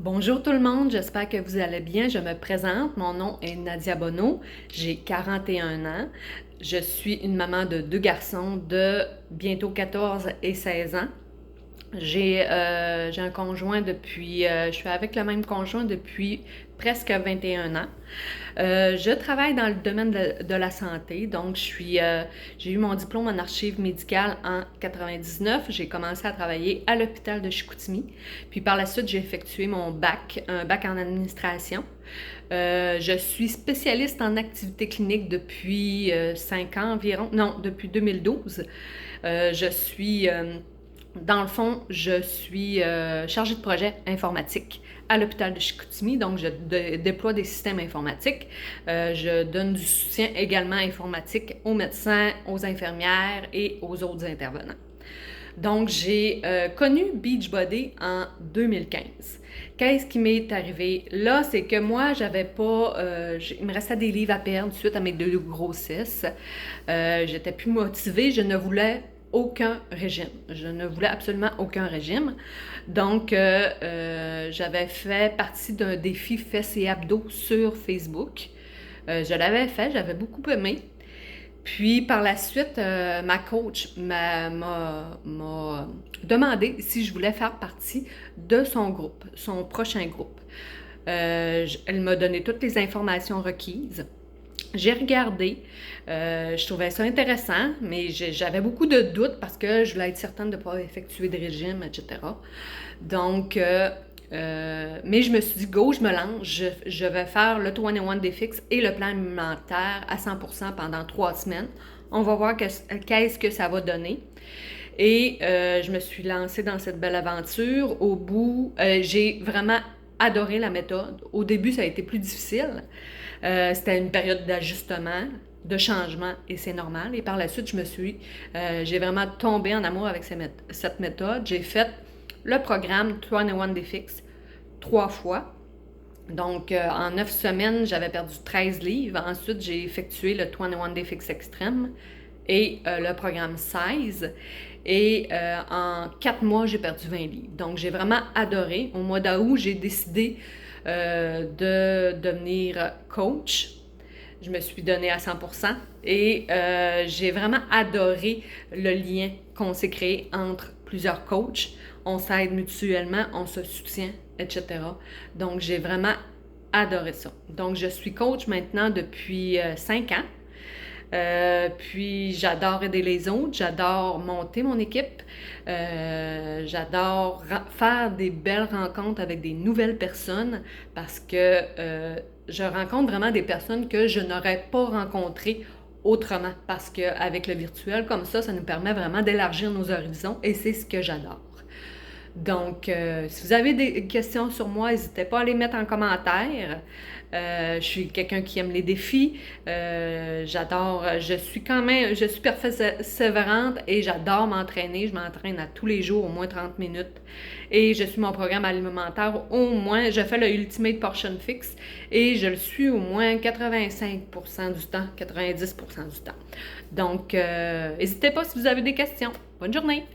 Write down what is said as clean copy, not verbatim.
Bonjour tout le monde, j'espère que vous allez bien. Je me présente, mon nom est Nadia Bonneau, j'ai 41 ans. Je suis une maman de deux garçons de bientôt 14 et 16 ans. J'ai un conjoint depuis, je suis avec le même conjoint depuis presque 21 ans. Je travaille dans le domaine de la santé, donc j'ai eu mon diplôme en archives médicales en 99. J'ai commencé à travailler à l'hôpital de Chicoutimi, puis par la suite j'ai effectué mon bac, un bac en administration. Je suis spécialiste en activité clinique depuis 5 ans environ, non, depuis 2012. Dans le fond, je suis chargée de projet informatique à l'hôpital de Chicoutimi, donc je déploie des systèmes informatiques. Je donne du soutien également informatique aux médecins, aux infirmières et aux autres intervenants. Donc, j'ai connu Beachbody en 2015. Qu'est-ce qui m'est arrivé? Là, c'est que moi, j'avais pas... il me restait des livres à perdre suite à mes deux grossesses. J'étais plus motivée, je ne voulais aucun régime. Je ne voulais absolument aucun régime. Donc, j'avais fait partie d'un défi fesses et abdos sur Facebook. Je l'avais fait, j'avais beaucoup aimé. Puis par la suite, ma coach m'a demandé si je voulais faire partie de son groupe, son prochain groupe. Elle m'a donné toutes les informations requises. J'ai regardé, je trouvais ça intéressant, mais j'avais beaucoup de doutes parce que je voulais être certaine de ne pas effectuer de régime, etc. Donc, mais je me suis dit, go, je me lance, je vais faire le 21 Day Fix et le plan alimentaire à 100% pendant 3 semaines. On va voir qu'est-ce que ça va donner. Et je me suis lancée dans cette belle aventure. Au bout, j'ai vraiment adoré la méthode. Au début, ça a été plus difficile. C'était une période d'ajustement, de changement, et c'est normal. Et par la suite, j'ai vraiment tombé en amour avec cette méthode. J'ai fait le programme 21 Day Fix 3 fois. Donc, en 9 semaines, j'avais perdu 13 livres. Ensuite, j'ai effectué le 21 Day Fix Extreme et le programme 16. Et en 4 mois, j'ai perdu 20 livres. Donc, j'ai vraiment adoré. Au mois d'août, j'ai décidé de devenir coach. Je me suis donnée à 100% et j'ai vraiment adoré le lien qu'on s'est créé entre plusieurs coachs. On s'aide mutuellement, on se soutient, etc. Donc, j'ai vraiment adoré ça. Donc, je suis coach maintenant depuis 5 ans. Puis j'adore aider les autres, j'adore monter mon équipe, j'adore faire des belles rencontres avec des nouvelles personnes parce que je rencontre vraiment des personnes que je n'aurais pas rencontrées autrement parce qu'avec le virtuel comme ça nous permet vraiment d'élargir nos horizons et c'est ce que j'adore. Donc, si vous avez des questions sur moi, n'hésitez pas à les mettre en commentaire. Je suis quelqu'un qui aime les défis. Je suis persévérante et j'adore m'entraîner. Je m'entraîne à tous les jours, au moins 30 minutes. Et je suis mon programme alimentaire, je fais le Ultimate Portion Fix et je le suis au moins 85% du temps, 90% du temps. Donc, n'hésitez pas si vous avez des questions. Bonne journée!